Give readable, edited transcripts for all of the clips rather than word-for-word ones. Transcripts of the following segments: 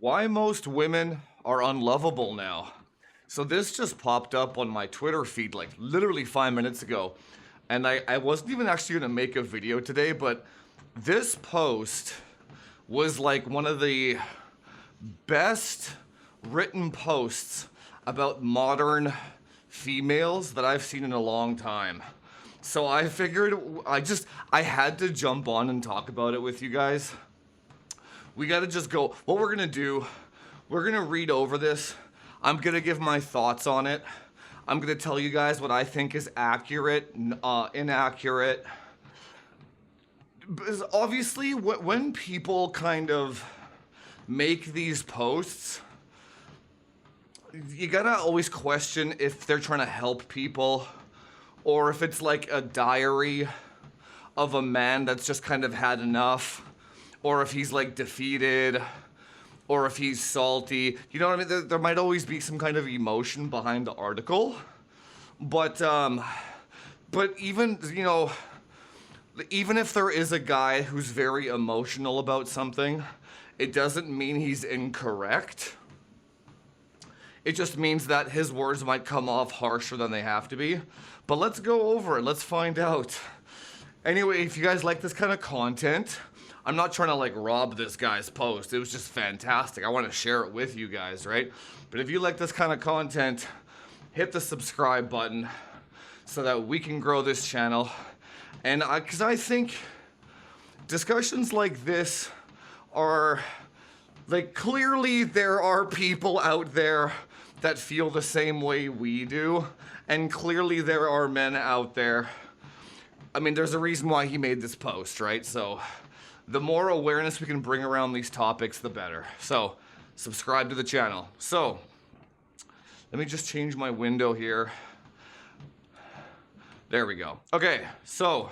Why most women are unlovable now. So this just popped up on my Twitter feed like literally 5 minutes ago. And I wasn't even actually gonna make a video today, but this post was like one of the best written posts about modern females that I've seen in a long time. So I figured I had to jump on and talk about it with you guys. We gotta just go. What we're gonna do, we're gonna read over this. I'm gonna give my thoughts on it. I'm gonna tell you guys what I think is accurate, inaccurate. Because obviously, when people kind of make these posts, you gotta always question if they're trying to help people or if it's like a diary of a man that's just kind of had enough, or if he's like defeated, or if he's salty. You know what I mean? There might always be some kind of emotion behind the article, but even, you know, even if there is a guy who's very emotional about something, it doesn't mean he's incorrect. It just means that his words might come off harsher than they have to be. But let's go over it. Let's find out. Anyway, if you guys like this kind of content, I'm not trying to like rob this guy's post. It was just fantastic. I want to share it with you guys, right? But if you like this kind of content, hit the subscribe button so that we can grow this channel. And because I think discussions like this are like, clearly there are people out there that feel the same way we do. And clearly there are men out there. I mean, there's a reason why he made this post, right? So the more awareness we can bring around these topics, the better. So subscribe to the channel. So let me just change my window here. There we go. Okay, so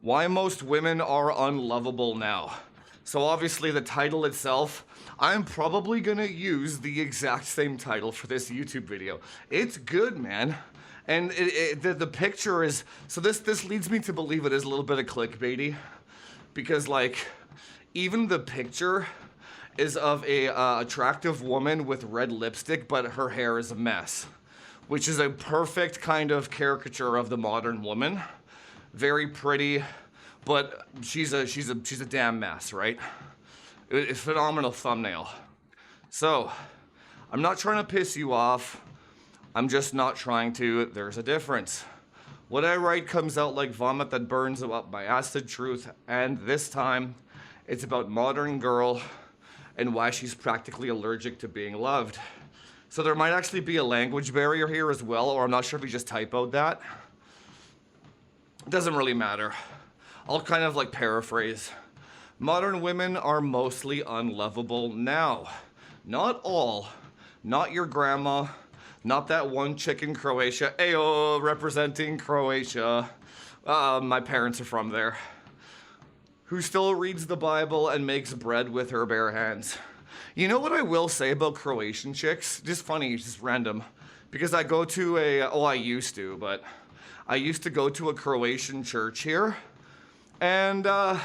why most women are unlovable now. So obviously the title itself, I'm probably gonna use the exact same title for this YouTube video. It's good, man. And the picture is, so this leads me to believe it is a little bit of clickbaity, because like, even the picture is of a attractive woman with red lipstick, but her hair is a mess, which is a perfect kind of caricature of the modern woman. Very pretty, but she's a damn mess, right? It's a phenomenal thumbnail. So, I'm not trying to piss you off. I'm just not trying to. There's a difference. What I write comes out like vomit that burns up my acid truth, and this time, it's about modern girl and why she's practically allergic to being loved. So there might actually be a language barrier here as well, or I'm not sure if he just typoed that. It doesn't really matter. I'll kind of like paraphrase. Modern women are mostly unlovable now. Not all. Not your grandma. Not that one chick in Croatia. Ayo, representing Croatia. My parents are from there. Who still reads the Bible and makes bread with her bare hands. You know what I will say about Croatian chicks? Just funny, just random. Because I go to I used to, but I used to go to a Croatian church here. And I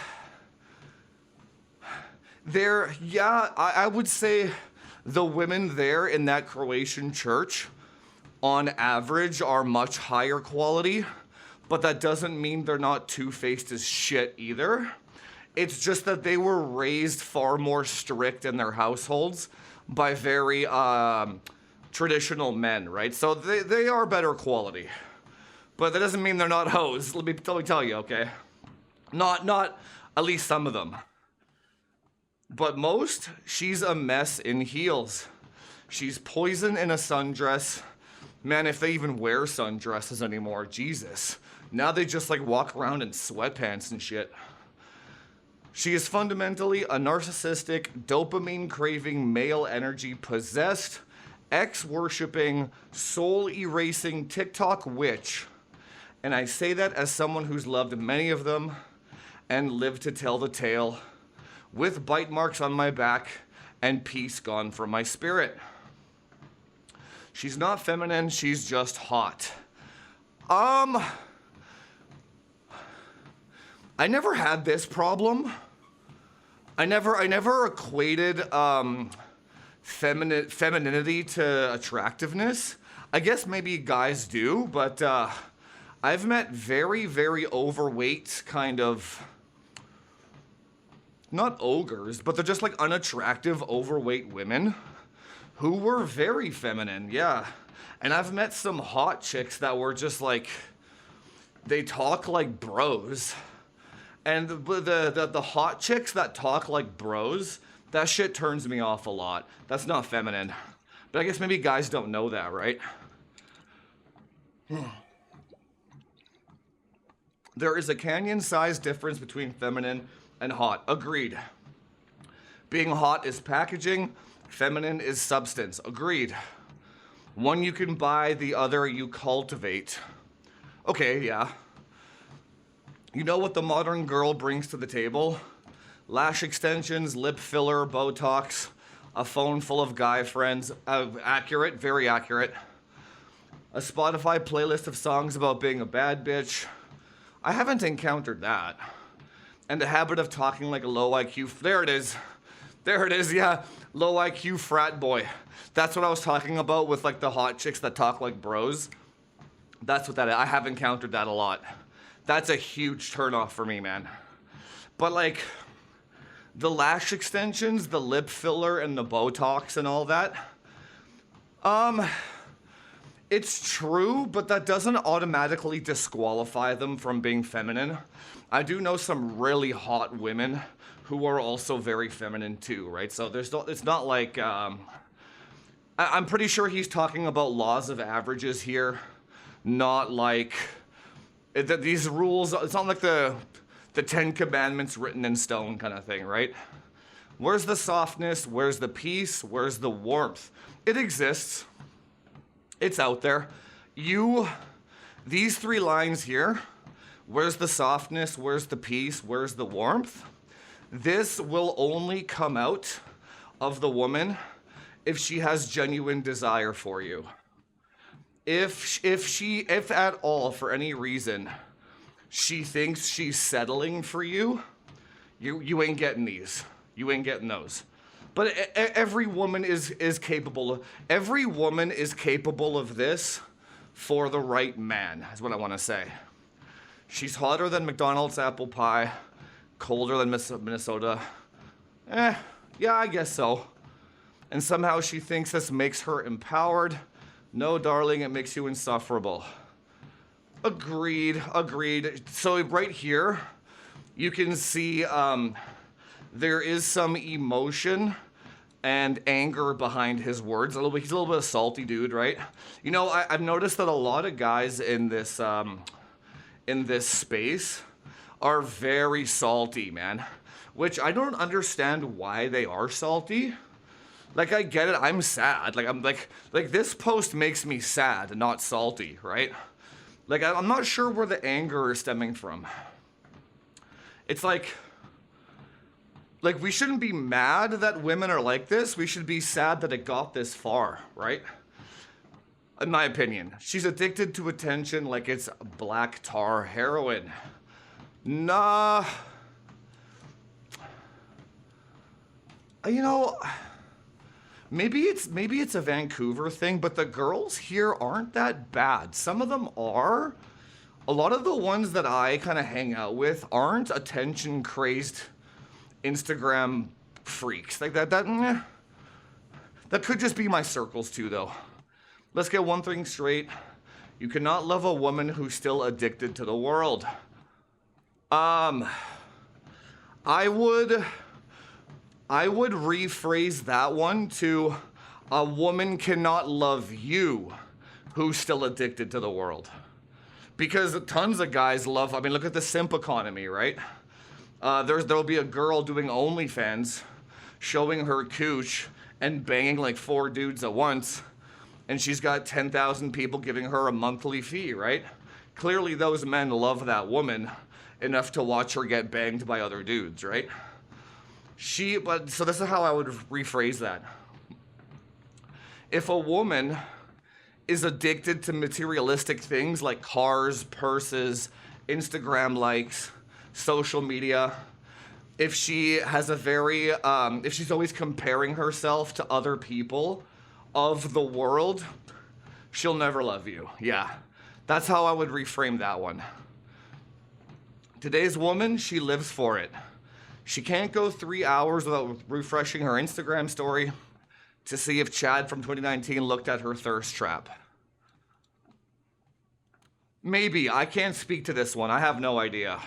would say the women there in that Croatian church, on average, are much higher quality, but that doesn't mean they're not two-faced as shit either. It's just that they were raised far more strict in their households by very traditional men, right? So they are better quality. But that doesn't mean they're not hoes. Let me tell you, okay? Not at least some of them. But most, she's a mess in heels. She's poison in a sundress. Man, if they even wear sundresses anymore, Jesus. Now they just like walk around in sweatpants and shit. She is fundamentally a narcissistic, dopamine-craving, male energy-possessed, ex-worshipping, soul-erasing TikTok witch. And I say that as someone who's loved many of them and lived to tell the tale, with bite marks on my back and peace gone from my spirit. She's not feminine, she's just hot. I never had this problem. I never equated femininity to attractiveness. I guess maybe guys do, but I've met very, very overweight kind of, not ogres, but they're just like unattractive, overweight women who were very feminine, yeah. And I've met some hot chicks that were just like, they talk like bros. And the hot chicks that talk like bros, that shit turns me off a lot. That's not feminine. But I guess maybe guys don't know that, right? There is a canyon-sized difference between feminine and hot. Agreed. Being hot is packaging, feminine is substance. Agreed. One you can buy, the other you cultivate. Okay, yeah. You know what the modern girl brings to the table? Lash extensions, lip filler, Botox, a phone full of guy friends. Accurate, very accurate. A Spotify playlist of songs about being a bad bitch. I haven't encountered that. And the habit of talking like a low IQ. There it is. There it is, yeah. Low IQ frat boy. That's what I was talking about with like the hot chicks that talk like bros. That's what that is. I have encountered that a lot. That's a huge turnoff for me, man. But like, the lash extensions, the lip filler, and the Botox and all that, it's true, but that doesn't automatically disqualify them from being feminine. I do know some really hot women who are also very feminine too, right? So it's not like, I'm pretty sure he's talking about laws of averages here, not like, these rules, it's not like the 10 commandments written in stone kind of thing, right? Where's the softness? Where's the peace? Where's the warmth? It exists. It's out there. These three lines here, where's the softness? Where's the peace? Where's the warmth? This will only come out of the woman if she has genuine desire for you. If at all, for any reason, she thinks she's settling for you, you ain't getting these. You ain't getting those. But every woman is capable. Every woman is capable of this for the right man, is what I want to say. She's hotter than McDonald's apple pie, colder than Minnesota. Yeah, I guess so. And somehow she thinks this makes her empowered. No, darling, it makes you insufferable. Agreed. So right here, you can see there is some emotion and anger behind his words. He's a little bit of a salty dude, right? You know, I've noticed that a lot of guys in this space are very salty, man. Which I don't understand why they are salty. Like, I get it, I'm sad. I'm like this post makes me sad, not salty, right? Like, I'm not sure where the anger is stemming from. It's like we shouldn't be mad that women are like this. We should be sad that it got this far, right? In my opinion. She's addicted to attention like it's black tar heroin. Nah. You know, maybe it's a Vancouver thing, but the girls here aren't that bad. Some of them are. A lot of the ones that I kind of hang out with aren't attention crazed Instagram freaks. Like that could just be my circles too, though. Let's get one thing straight. You cannot love a woman who's still addicted to the world. I would rephrase that one to a woman cannot love you who's still addicted to the world. Because tons of guys love, I mean, look at the simp economy, right? There'll be a girl doing OnlyFans, showing her cooch and banging like 4 dudes at once, and she's got 10,000 people giving her a monthly fee, right? Clearly those men love that woman enough to watch her get banged by other dudes, right? So this is how I would rephrase that. If a woman is addicted to materialistic things like cars, purses, Instagram likes, social media, if she has a very, if she's always comparing herself to other people of the world, she'll never love you. Yeah, that's how I would reframe that one. Today's woman, she lives for it. She can't go 3 hours without refreshing her Instagram story to see if Chad from 2019 looked at her thirst trap. Maybe. I can't speak to this one. I have no idea.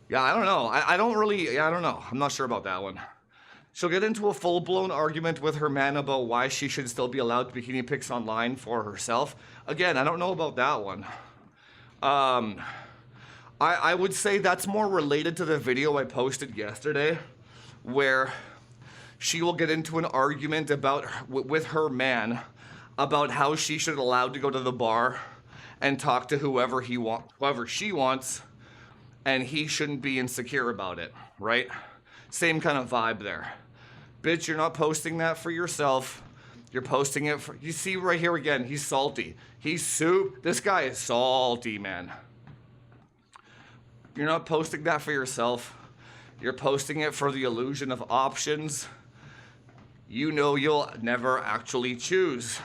Yeah, I don't know. I don't really, I don't know. I'm not sure about that one. She'll get into a full-blown argument with her man about why she should still be allowed bikini pics online for herself. Again, I don't know about that one. I would say that's more related to the video I posted yesterday, where she will get into an argument about with her man about how she should be allowed to go to the bar and talk to whoever she wants, and he shouldn't be insecure about it, right? Same kind of vibe there. Bitch, you're not posting that for yourself. You're posting it for, you see right here again, he's salty. This guy is salty, man. You're not posting that for yourself. You're posting it for the illusion of options you know you'll never actually choose.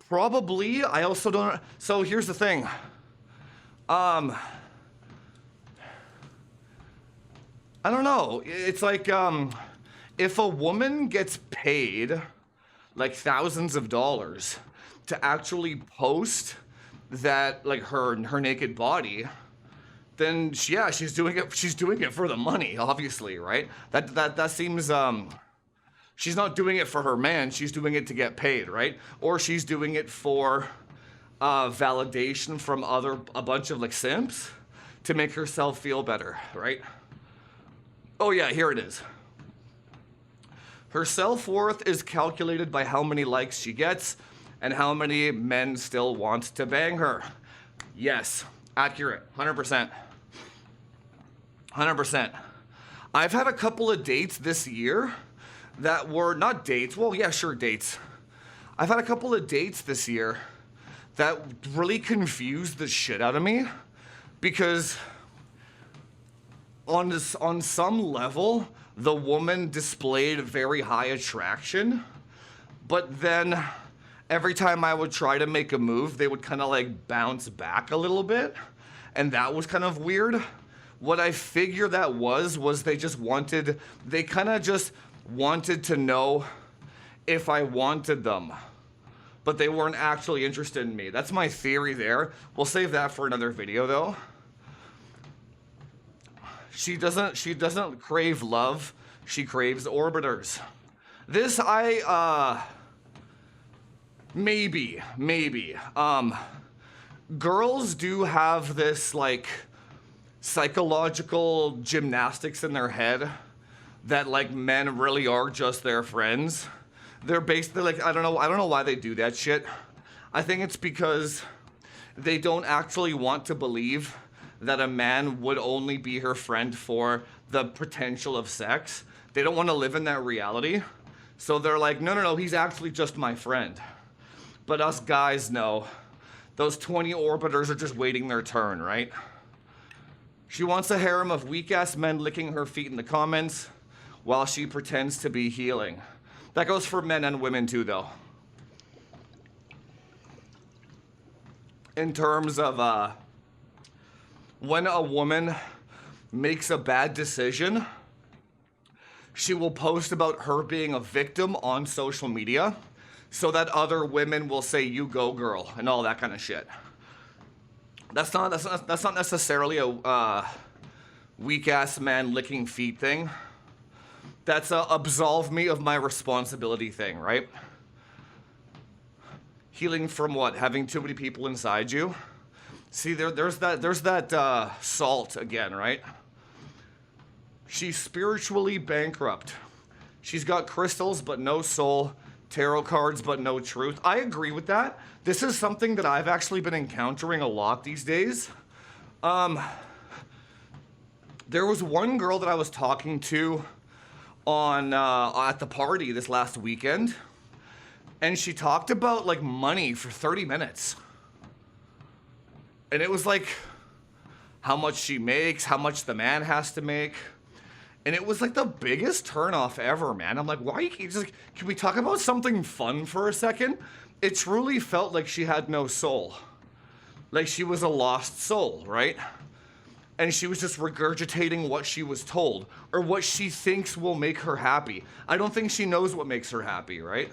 Probably, I also don't, so here's the thing. I don't know, it's like, if a woman gets paid like thousands of dollars to actually post that, like her naked body, then yeah, she's doing it for the money, obviously, right? That seems, she's not doing it for her man, she's doing it to get paid, right? Or she's doing it for validation from a bunch of like simps to make herself feel better, right? Oh yeah, here it is. Her self-worth is calculated by how many likes she gets and how many men still want to bang her. Yes, accurate, 100%. 100%. I've had a couple of dates this year that were not dates. Well, yeah, sure, dates. I've had a couple of dates this year that really confused the shit out of me because on some level, the woman displayed very high attraction, but then every time I would try to make a move, they would kind of like bounce back a little bit, and that was kind of weird. What I figured that was they kind of just wanted to know if I wanted them, but they weren't actually interested in me. That's my theory there. We'll save that for another video though. She doesn't crave love, she craves orbiters. This maybe. Girls do have this like psychological gymnastics in their head that like men really are just their friends. They're basically like, I don't know why they do that shit. I think it's because they don't actually want to believe that a man would only be her friend for the potential of sex. They don't want to live in that reality. So they're like, no, he's actually just my friend. But us guys know those 20 orbiters are just waiting their turn, right? She wants a harem of weak-ass men licking her feet in the comments while she pretends to be healing. That goes for men and women too, though. In terms of when a woman makes a bad decision, she will post about her being a victim on social media so that other women will say, "You go, girl," and all that kind of shit. That's not necessarily a weak-ass man licking feet thing. That's a absolve me of my responsibility thing, right? Healing from what? Having too many people inside you? See, there's that salt again, right? She's spiritually bankrupt. She's got crystals but no soul, tarot cards but no truth. I agree with that. This is something that I've actually been encountering a lot these days. There was one girl that I was talking to on at the party this last weekend, and she talked about like money for 30 minutes. And it was like, how much she makes, how much the man has to make. And it was like the biggest turnoff ever, man. I'm like, why you just, can we talk about something fun for a second? It truly felt like she had no soul. Like she was a lost soul, right? And she was just regurgitating what she was told or what she thinks will make her happy. I don't think she knows what makes her happy, right?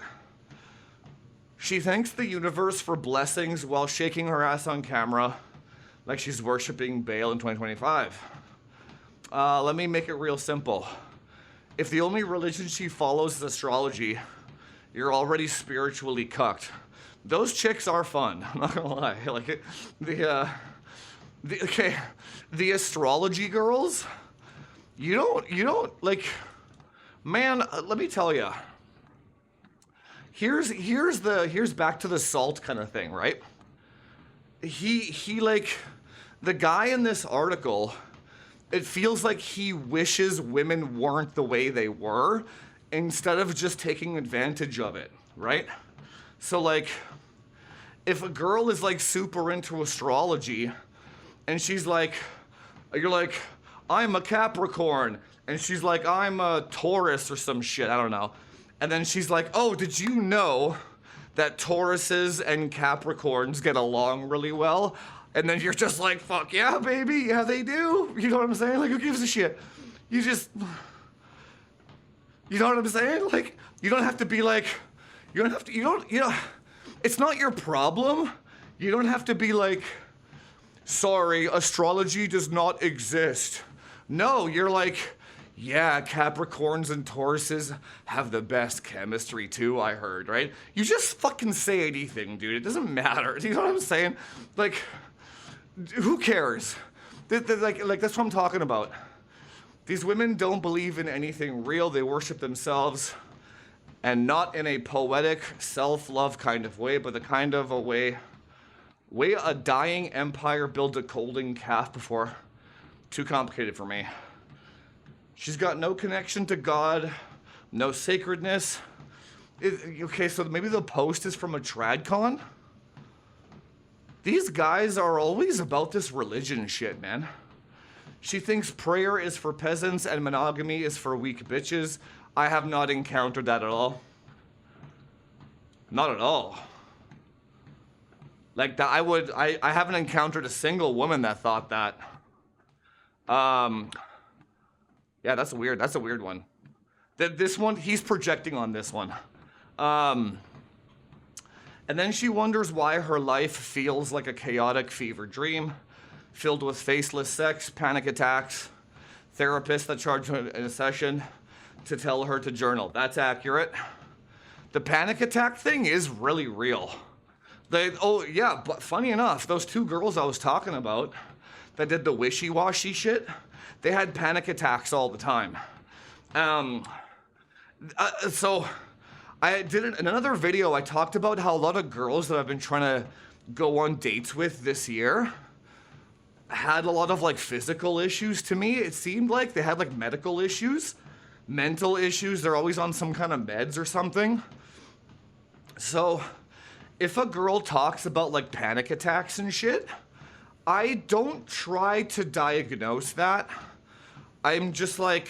She thanks the universe for blessings while shaking her ass on camera like she's worshiping Baal in 2025. Let me make it real simple. If the only religion she follows is astrology, you're already spiritually cucked. Those chicks are fun, I'm not gonna lie. Like, the astrology girls, you don't, like, man, let me tell you. Here's back to the salt kind of thing, right? He like, the guy in this article, it feels like he wishes women weren't the way they were instead of just taking advantage of it, right? So like, if a girl is like super into astrology and she's like, you're like, I'm a Capricorn, and she's like, I'm a Taurus or some shit, I don't know. And then she's like, oh, did you know that Tauruses and Capricorns get along really well? And then you're just like, fuck yeah, baby, yeah, they do. You know what I'm saying? Like, who gives a shit? You know what I'm saying? Like, you don't have to be like, you know, it's not your problem. You don't have to be like, sorry, astrology does not exist. No, you're like, yeah, Capricorns and Tauruses have the best chemistry too, I heard, right? You just fucking say anything, dude. It doesn't matter. You know what I'm saying? Like, who cares? Like that's what I'm talking about. These women don't believe in anything real. They worship themselves, and not in a poetic, self-love kind of way, but the kind of a way a dying empire built a golden calf before. Too complicated for me. She's got no connection to God, no sacredness. Okay, so maybe the post is from a tradcon? These guys are always about this religion shit, man. She thinks prayer is for peasants and monogamy is for weak bitches. I have not encountered that at all. Not at all. Like that, I haven't encountered a single woman that thought that. Yeah, that's weird. That's a weird one. This one, he's projecting on this one. And then she wonders why her life feels like a chaotic fever dream, filled with faceless sex, panic attacks, therapists that charge her in a session to tell her to journal. That's accurate. The panic attack thing is really real. Oh yeah, but funny enough, those two girls I was talking about that did the wishy-washy shit, they had panic attacks all the time. So I did in another video, I talked about how a lot of girls that I've been trying to go on dates with this year had a lot of like physical issues to me. It seemed like they had like medical issues, mental issues. They're always on some kind of meds or something. So if a girl talks about like panic attacks and shit, I don't try to diagnose that. I'm just like,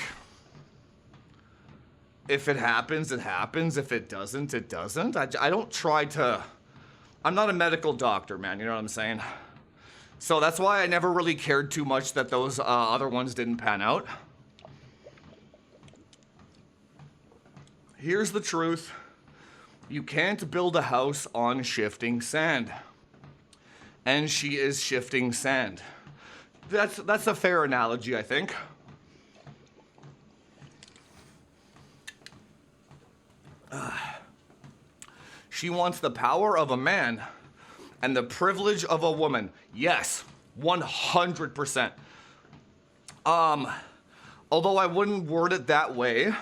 if it happens, it happens. If it doesn't, it doesn't. I don't try to, I'm not a medical doctor, man, you know what I'm saying? So that's why I never really cared too much that those other ones didn't pan out. Here's the truth. You can't build a house on shifting sand. And she is shifting sand. That's a fair analogy, I think. She wants the power of a man and the privilege of a woman. Yes, 100%. Although I wouldn't word it that way.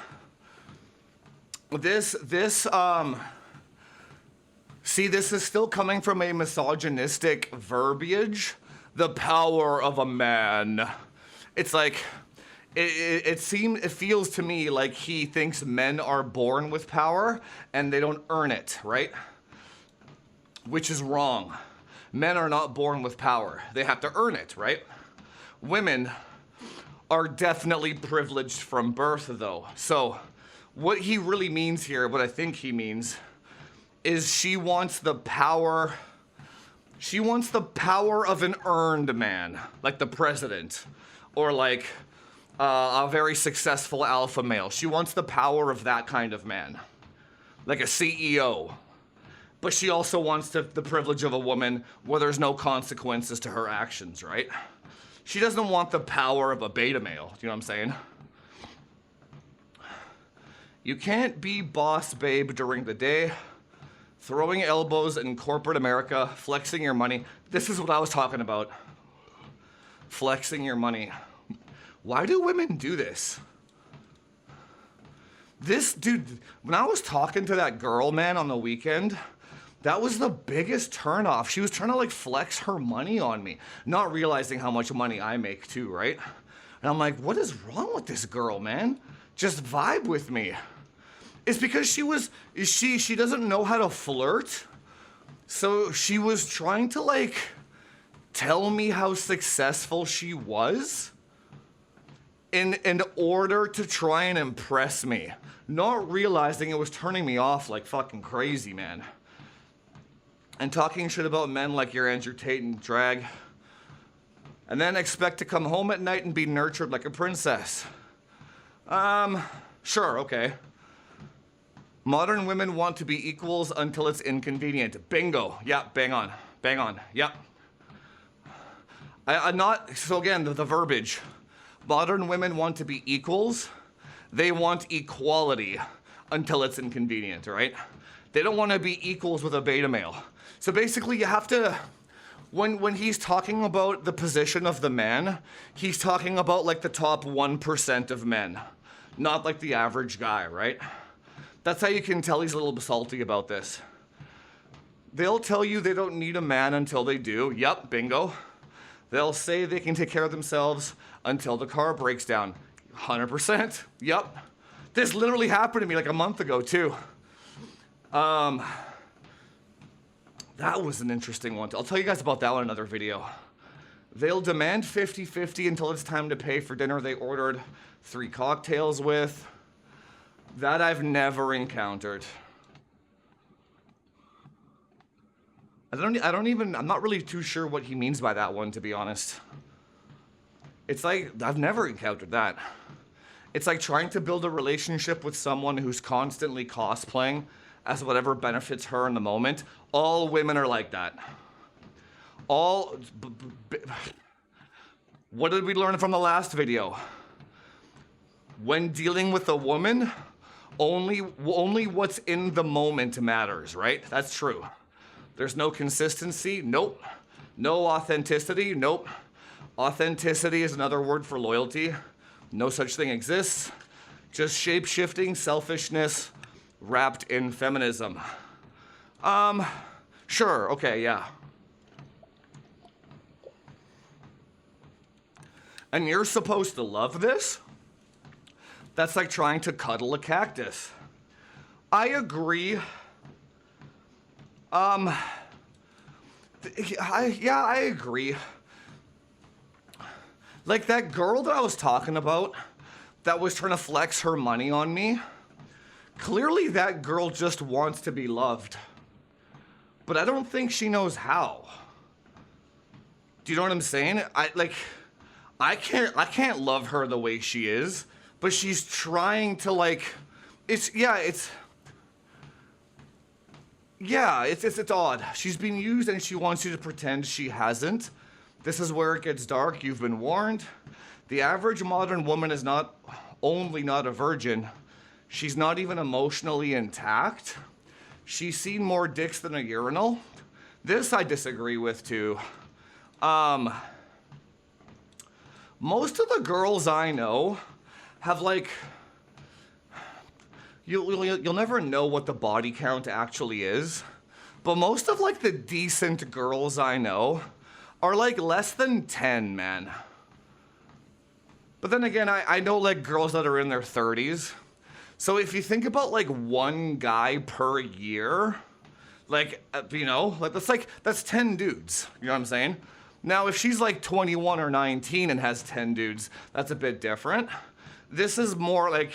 See, this is still coming from a misogynistic verbiage. The power of a man. It's like, it feels to me like he thinks men are born with power and they don't earn it, right? Which is wrong. Men are not born with power. They have to earn it, right? Women are definitely privileged from birth, though. So what he really means here, what I think he means, is she wants the power of an earned man, like the president, or like a very successful alpha male. She wants the power of that kind of man, like a CEO. But she also wants the privilege of a woman where there's no consequences to her actions, right? She doesn't want the power of a beta male, do you know what I'm saying? You can't be boss babe during the day, throwing elbows in corporate America, flexing your money. This is what I was talking about. Flexing your money. Why do women do this? This dude, when I was talking to that girl, man, on the weekend, that was the biggest turnoff. She was trying to like flex her money on me, not realizing how much money I make too, right? And I'm like, what is wrong with this girl, man? Just vibe with me. It's because she doesn't know how to flirt. So she was trying to like tell me how successful she was in order to try and impress me, not realizing it was turning me off like fucking crazy, man. And talking shit about men like you're Andrew Tate and drag, and then expect to come home at night and be nurtured like a princess. Sure, okay. Modern women want to be equals until it's inconvenient. Bingo. Yeah, bang on. Bang on. Yep. I'm not, so again, the verbiage. Modern women want to be equals. They want equality until it's inconvenient, right? They don't want to be equals with a beta male. So basically you have to, when he's talking about the position of the man, he's talking about like the top 1% of men, not like the average guy, right? That's how you can tell he's a little salty about this. They'll tell you they don't need a man until they do. Yep, bingo. They'll say they can take care of themselves until the car breaks down. 100%. Yep. This literally happened to me like a month ago too. That was an interesting one. I'll tell you guys about that one in another video. They'll demand 50-50 until it's time to pay for dinner they ordered 3 cocktails with. That I've never encountered. I'm not really too sure what he means by that one, to be honest. It's like, I've never encountered that. It's like trying to build a relationship with someone who's constantly cosplaying as whatever benefits her in the moment. All women are like that. What did we learn from the last video? When dealing with a woman, only what's in the moment matters, right? That's true. There's no consistency, nope. No authenticity, nope. Authenticity is another word for loyalty. No such thing exists. Just shape-shifting selfishness wrapped in feminism. Sure, okay, yeah. And you're supposed to love this? That's like trying to cuddle a cactus. I agree. I agree. Like that girl that I was talking about that was trying to flex her money on me, clearly that girl just wants to be loved. But I don't think she knows how. Do you know what I'm saying? I can't love her the way she is, but she's trying to like, it's odd. She's been used and she wants you to pretend she hasn't. This is where it gets dark. You've been warned. The average modern woman is not only not a virgin, she's not even emotionally intact. She's seen more dicks than a urinal. This I disagree with too. Most of the girls I know have like, you'll never know what the body count actually is, but most of like the decent girls I know are like less than 10, man. But then again, I know like girls that are in their 30s. So if you think about like one guy per year, like, you know, like that's 10 dudes, you know what I'm saying? Now, if she's like 21 or 19 and has 10 dudes, that's a bit different. This is more like,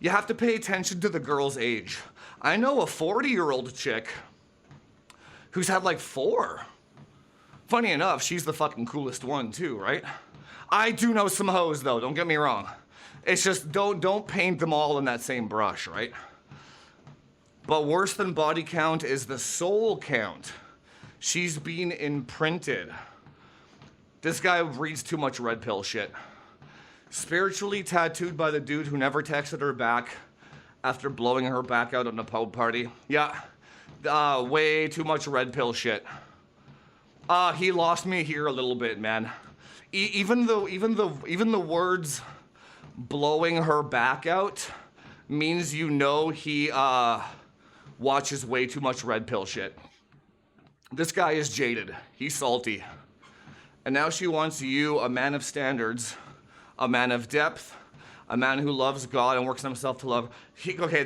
you have to pay attention to the girl's age. I know a 40-year-old chick who's had like 4. Funny enough, she's the fucking coolest one too, right? I do know some hoes though, don't get me wrong. It's just, don't paint them all in that same brush, right? But worse than body count is the soul count. She's been imprinted. This guy reads too much red pill shit. Spiritually tattooed by the dude who never texted her back after blowing her back out on a pub party. Yeah, way too much red pill shit. He lost me here a little bit, man. Even the words blowing her back out means you know he watches way too much red pill shit. This guy is jaded. He's salty. And now she wants you, a man of standards, a man of depth, a man who loves God and works on himself to love. The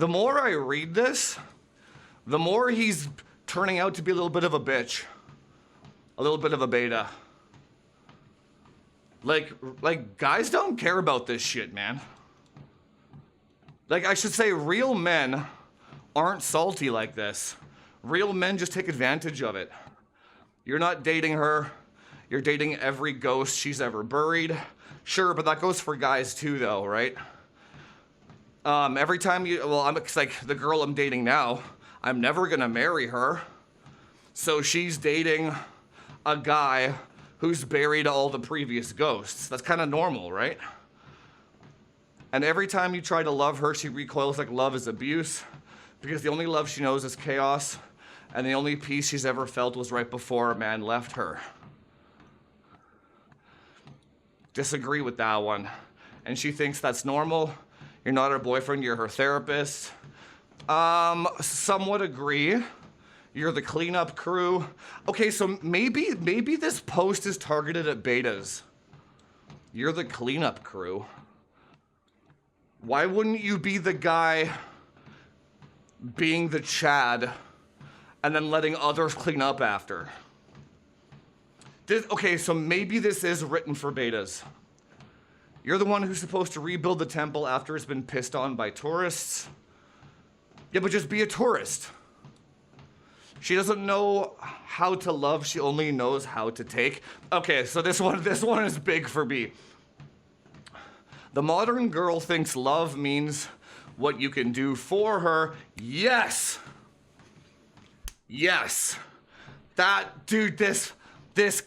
more I read this, the more he's turning out to be a little bit of a bitch. A little bit of a beta. Like guys don't care about this shit, man. Like, I should say real men aren't salty like this. Real men just take advantage of it. You're not dating her. You're dating every ghost she's ever buried. Sure, but that goes for guys too, though, right? Every time it's like the girl I'm dating now, I'm never gonna marry her. So she's dating a guy who's buried all the previous ghosts. That's kind of normal, right? And every time you try to love her, she recoils like love is abuse, because the only love she knows is chaos, and the only peace she's ever felt was right before a man left her. Disagree with that one. And she thinks that's normal. You're not her boyfriend, you're her therapist. Somewhat agree. You're the cleanup crew. Okay, so maybe this post is targeted at betas. You're the cleanup crew. Why wouldn't you be the guy being the Chad and then letting others clean up after? Okay, so maybe this is written for betas. You're the one who's supposed to rebuild the temple after it's been pissed on by tourists. Yeah, but just be a tourist. She doesn't know how to love, she only knows how to take. Okay, so this one is big for me. The modern girl thinks love means what you can do for her. Yes. Yes. That, dude, this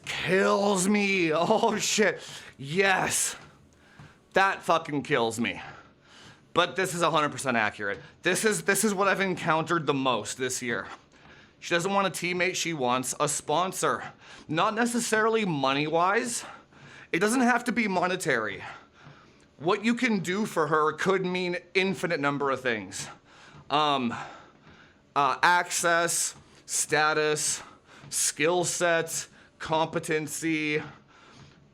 kills me. Oh shit. Yes. That fucking kills me. But this is 100% accurate. This is what I've encountered the most this year. She doesn't want a teammate, she wants a sponsor. Not necessarily money-wise. It doesn't have to be monetary. What you can do for her could mean infinite number of things. Access, status, skill set, competency.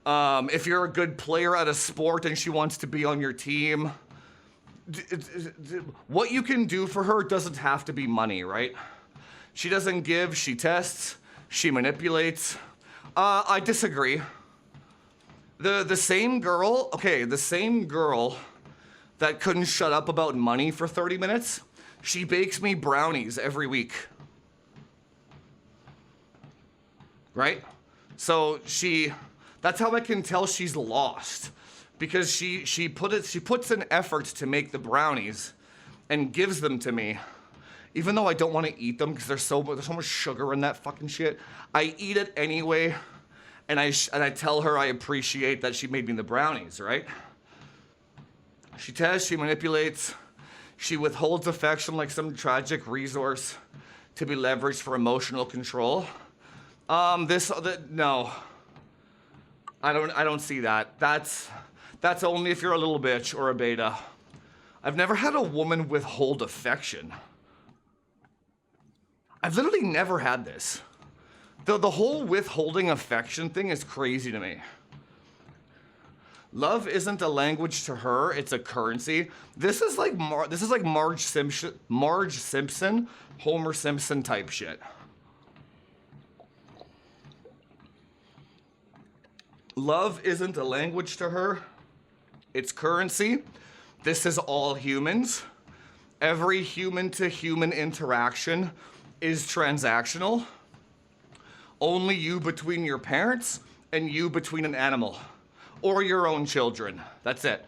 If you're a good player at a sport and she wants to be on your team. What you can do for her doesn't have to be money, right? She doesn't give, she tests, she manipulates. I disagree. The same girl that couldn't shut up about money for 30 minutes, she bakes me brownies every week. Right? So that's how I can tell she's lost. Because she puts an effort to make the brownies and gives them to me. Even though I don't want to eat them because there's so much sugar in that fucking shit, I eat it anyway. And I tell her I appreciate that she made me the brownies, right? She tests, she manipulates, she withholds affection like some tragic resource to be leveraged for emotional control. No. I don't see that. That's only if you're a little bitch or a beta. I've never had a woman withhold affection. I've literally never had this. The whole withholding affection thing is crazy to me. Love isn't a language to her, it's a currency. This is like Marge Simpson, Homer Simpson type shit. Love isn't a language to her, it's currency. This is all humans. Every human to human interaction is transactional. Only you between your parents and you between an animal or your own children. That's it.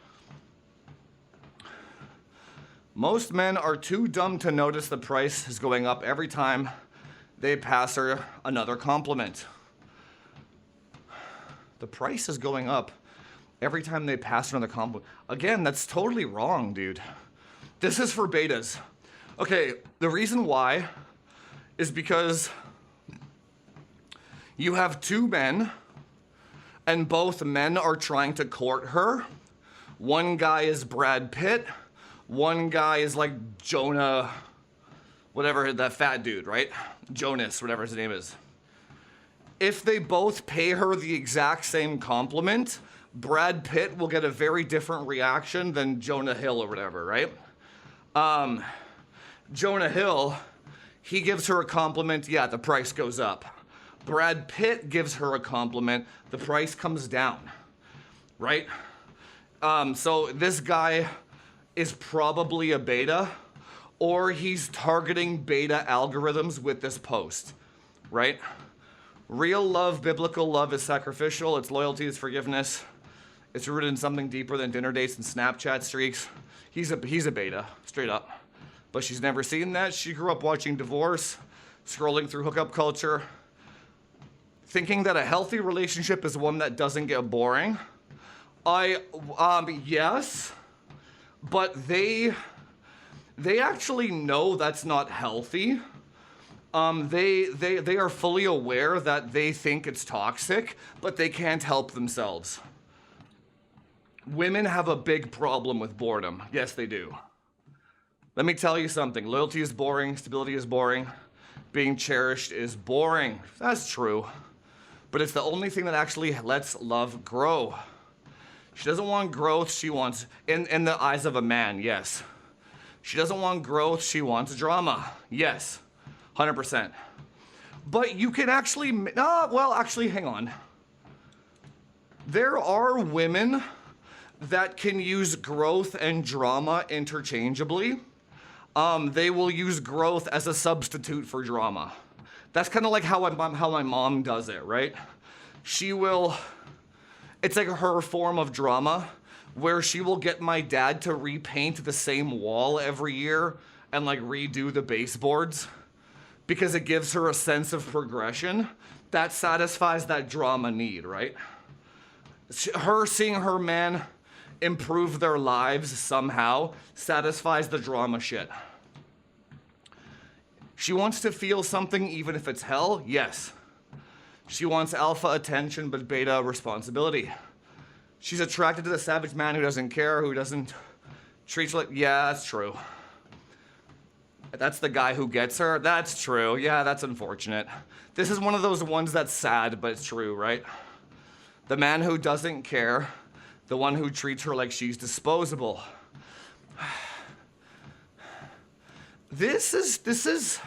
Most men are too dumb to notice the price is going up every time they pass her another compliment. The price is going up every time they pass another compliment. Again, that's totally wrong, dude. This is for betas. Okay, the reason why is because you have two men, and both men are trying to court her. One guy is Brad Pitt, one guy is like Jonah, whatever, that fat dude, right? Jonas, whatever his name is. If they both pay her the exact same compliment, Brad Pitt will get a very different reaction than Jonah Hill or whatever, right? Jonah Hill, he gives her a compliment, yeah, the price goes up. Brad Pitt gives her a compliment, the price comes down, right? So this guy is probably a beta, or he's targeting beta algorithms with this post, right? Real love, biblical love is sacrificial, it's loyalty, it's forgiveness. It's rooted in something deeper than dinner dates and Snapchat streaks. He's a beta, straight up. But she's never seen that. She grew up watching divorce, scrolling through hookup culture, thinking that a healthy relationship is one that doesn't get boring. Yes, but they actually know that's not healthy. They are fully aware that they think it's toxic, but they can't help themselves. Women have a big problem with boredom. Yes, they do. Let me tell you something. Loyalty is boring, stability is boring, being cherished is boring. That's true. But it's the only thing that actually lets love grow. She doesn't want growth, she wants, in the eyes of a man, yes. She doesn't want growth, she wants drama. Yes, 100%. But you can actually, actually, hang on. There are women that can use growth and drama interchangeably. They will use growth as a substitute for drama. That's kind of like how my mom does it, right? She will, it's like her form of drama, where she will get my dad to repaint the same wall every year and like redo the baseboards because it gives her a sense of progression. That satisfies that drama need, right? Her seeing her man improve their lives somehow satisfies the drama shit. She wants to feel something even if it's hell, yes. She wants alpha attention but beta responsibility. She's attracted to the savage man who doesn't care, who doesn't treat her like, yeah, that's true. That's the guy who gets her, that's true, yeah, that's unfortunate. This is one of those ones that's sad, but it's true, right? The man who doesn't care, the one who treats her like she's disposable. This is,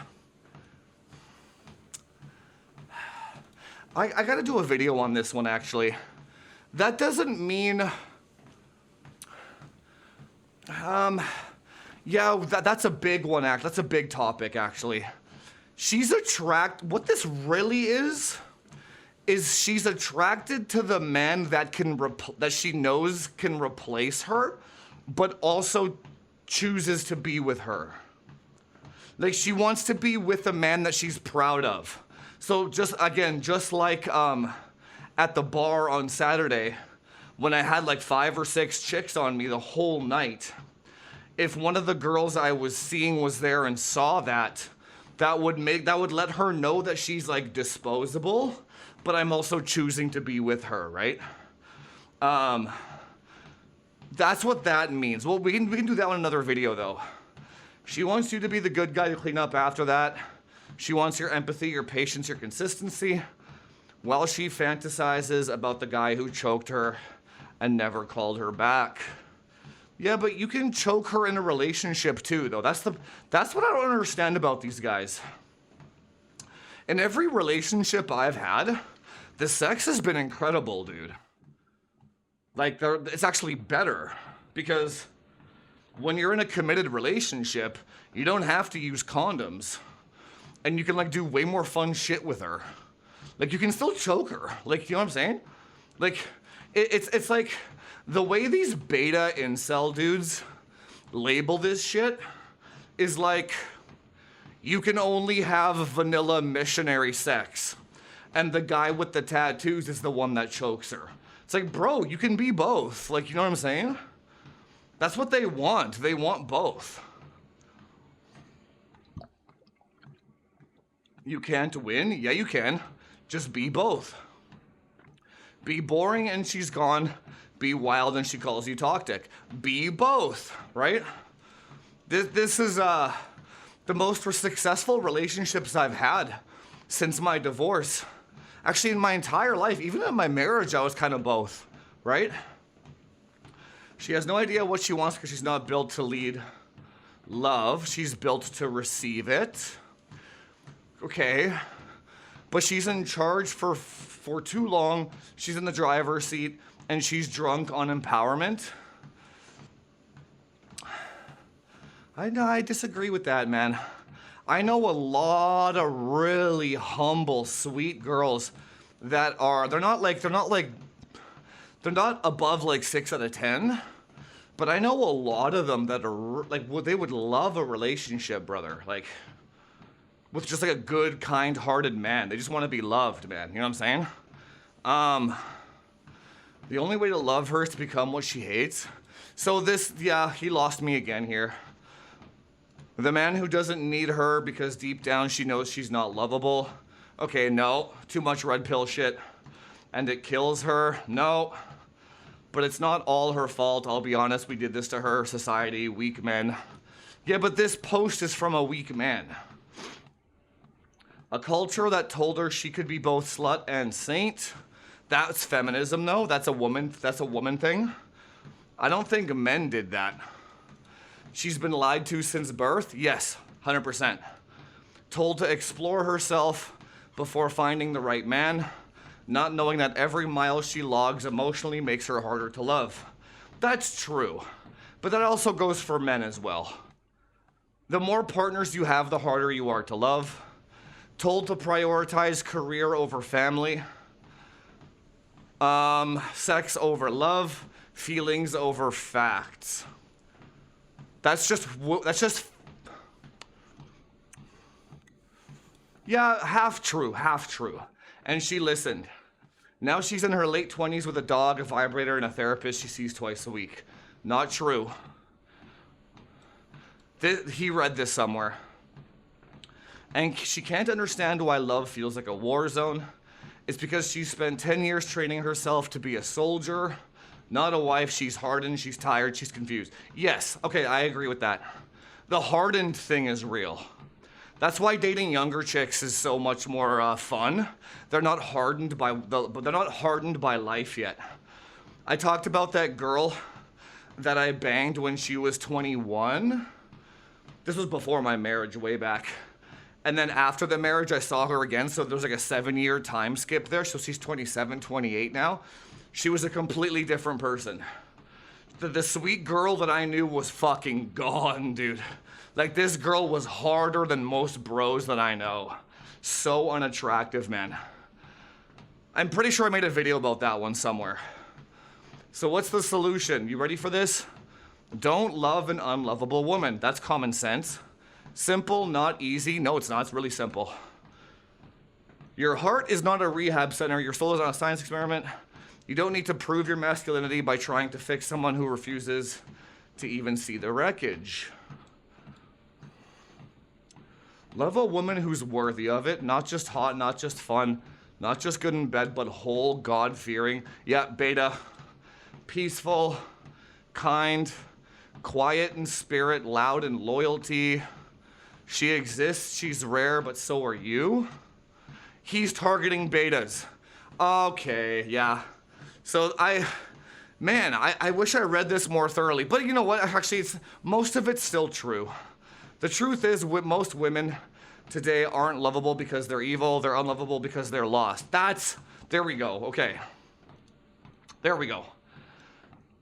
I gotta do a video on this one actually. That doesn't mean, yeah, that's a big one, that's a big topic actually. What this really is she's attracted to the man that that she knows can replace her, but also chooses to be with her. Like she wants to be with a man that she's proud of. So just like at the bar on Saturday, when I had like 5 or 6 chicks on me the whole night, if one of the girls I was seeing was there and saw that would let her know that she's like disposable, but I'm also choosing to be with her, right? That's what that means. Well, we can do that in another video though. She wants you to be the good guy to clean up after that. She wants your empathy, your patience, your consistency, while she fantasizes about the guy who choked her and never called her back. Yeah, but you can choke her in a relationship too, though. That's what I don't understand about these guys. In every relationship I've had, the sex has been incredible, dude. Like, it's actually better because when you're in a committed relationship, you don't have to use condoms, and you can like do way more fun shit with her. Like, you can still choke her. Like, you know what I'm saying? Like, it's like the way these beta incel dudes label this shit is like, you can only have vanilla missionary sex, and the guy with the tattoos is the one that chokes her. It's like, bro, you can be both. Like, you know what I'm saying? That's what they want. They want both. You can't win? Yeah, you can. Just be both. Be boring and she's gone. Be wild and she calls you toxic. Be both, right? This is the most successful relationships I've had since my divorce. Actually, in my entire life, even in my marriage, I was kind of both, right? She has no idea what she wants because she's not built to lead love. She's built to receive it. Okay. But she's in charge for too long. She's in the driver's seat and she's drunk on empowerment. I disagree with that, man. I know a lot of really humble, sweet girls that they're not above like 6 out of 10, but I know a lot of them that are like, they would love a relationship, brother. Like, with just like a good, kind-hearted man. They just want to be loved, man. You know what I'm saying? The only way to love her is to become what she hates. So he lost me again here. The man who doesn't need her because deep down she knows she's not lovable. Okay, no. Too much red pill shit. And it kills her. No. But it's not all her fault. I'll be honest, we did this to her. Society, weak men. Yeah, but this post is from a weak man. A culture that told her she could be both slut and saint. That's feminism, though. That's a woman thing. I don't think men did that. She's been lied to since birth? Yes, 100%. Told to explore herself before finding the right man, not knowing that every mile she logs emotionally makes her harder to love. That's true, but that also goes for men as well. The more partners you have, the harder you are to love. Told to prioritize career over family. Sex over love. Feelings over facts. That's just, yeah, half true. And she listened. Now she's in her late 20s with a dog, a vibrator, and a therapist she sees twice a week. Not true. He read this somewhere. And she can't understand why love feels like a war zone. It's because she spent 10 years training herself to be a soldier, not a wife. She's hardened, she's tired, she's confused. Yes, okay, I agree with that. The hardened thing is real. That's why dating younger chicks is so much more fun. They're not hardened by life yet. I talked about that girl that I banged when she was 21. This was before my marriage, way back. And then after the marriage, I saw her again, so there was like a 7-year time skip there, so she's 27, 28 now. She was a completely different person. The sweet girl that I knew was fucking gone, dude. Like, this girl was harder than most bros that I know. So unattractive, man. I'm pretty sure I made a video about that one somewhere. So what's the solution? You ready for this? Don't love an unlovable woman. That's common sense. Simple, not easy. No, it's not. It's really simple. Your heart is not a rehab center. Your soul is not a science experiment. You don't need to prove your masculinity by trying to fix someone who refuses to even see the wreckage. Love a woman who's worthy of it. Not just hot, not just fun, not just good in bed, but whole, God-fearing. Yeah, beta. Peaceful, kind, quiet in spirit, loud in loyalty. She exists, she's rare, but so are you. He's targeting betas. Okay, yeah. So Man, I wish I read this more thoroughly, but you know what? Actually, most of it's still true. The truth is, most women today aren't lovable because they're evil. They're unlovable because they're lost. There we go. Okay. There we go.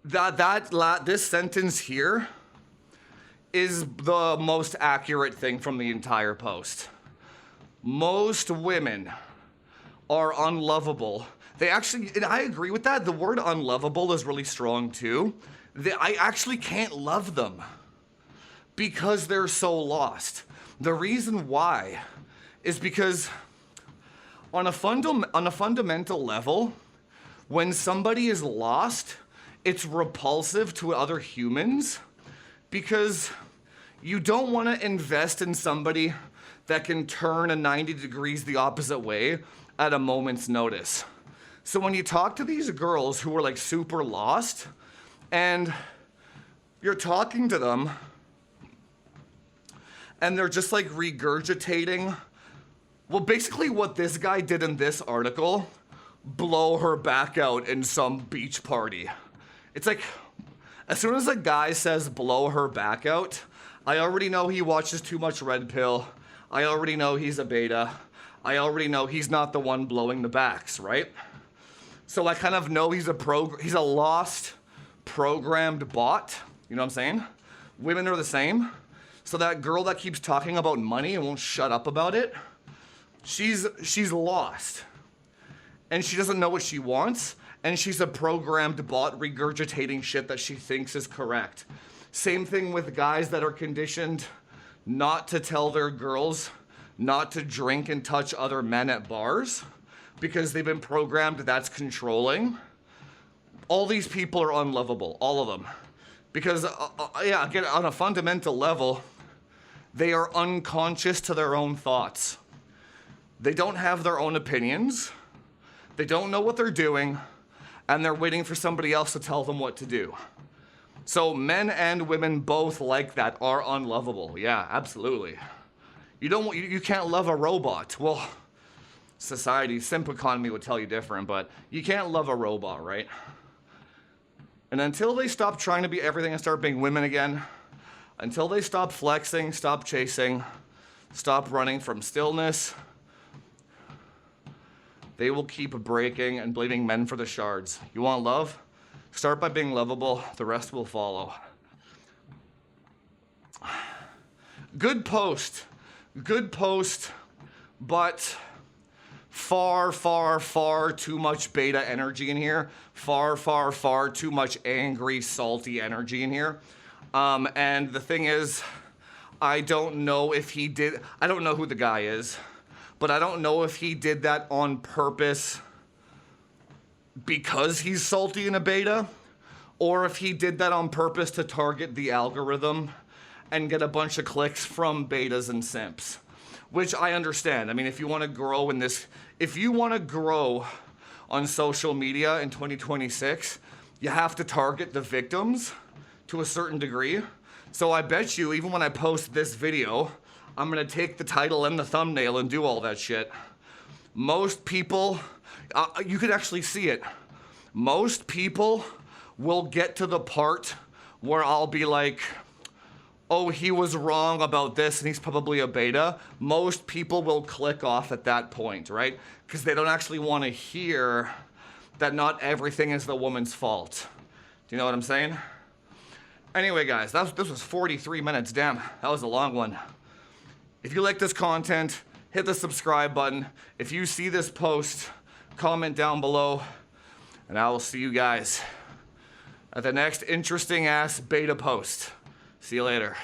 This sentence here is the most accurate thing from the entire post. Most women are unlovable. They actually, and I agree with that. The word unlovable is really strong too. I actually can't love them because they're so lost. The reason why is because on a fundamental level, when somebody is lost, it's repulsive to other humans because you don't want to invest in somebody that can turn a 90 degrees the opposite way at a moment's notice. So when you talk to these girls who are like super lost and you're talking to them and they're just like regurgitating, well, basically what this guy did in this article, blow her back out in some beach party. It's like, as soon as a guy says blow her back out, I already know he watches too much Red Pill. I already know he's a beta. I already know he's not the one blowing the backs, right? So I kind of know he's a lost, programmed bot. You know what I'm saying? Women are the same. So that girl that keeps talking about money and won't shut up about it, she's lost. And she doesn't know what she wants, and she's a programmed bot regurgitating shit that she thinks is correct. Same thing with guys that are conditioned not to tell their girls not to drink and touch other men at bars because they've been programmed that's controlling. All these people are unlovable, all of them. Because, again, on a fundamental level, they are unconscious to their own thoughts. They don't have their own opinions. They don't know what they're doing, and they're waiting for somebody else to tell them what to do. So men and women both like that are unlovable. Yeah, absolutely. You can't love a robot. Well, society, simp economy would tell you different, but you can't love a robot, right? And until they stop trying to be everything and start being women again, until they stop flexing, stop chasing, stop running from stillness, they will keep breaking and blaming men for the shards. You want love? Start by being lovable, the rest will follow. Good post, but far, far, far too much beta energy in here. Far, far, far too much angry, salty energy in here. And the thing is, I don't know who the guy is, but I don't know if he did that on purpose because he's salty in a beta, or if he did that on purpose to target the algorithm and get a bunch of clicks from betas and simps, which I understand. I mean, if you want to grow on social media in 2026, you have to target the victims to a certain degree. So I bet you, even when I post this video, I'm gonna take the title and the thumbnail and do all that shit. Most people, you could actually see it. Most people will get to the part where I'll be like, oh, he was wrong about this and he's probably a beta. Most people will click off at that point, right? Because they don't actually want to hear that not everything is the woman's fault. Do you know what I'm saying? Anyway, guys, this was 43 minutes. Damn, that was a long one. If you like this content, hit the subscribe button. If you see this post, comment down below, and I will see you guys at the next interesting ass beta post. See you later.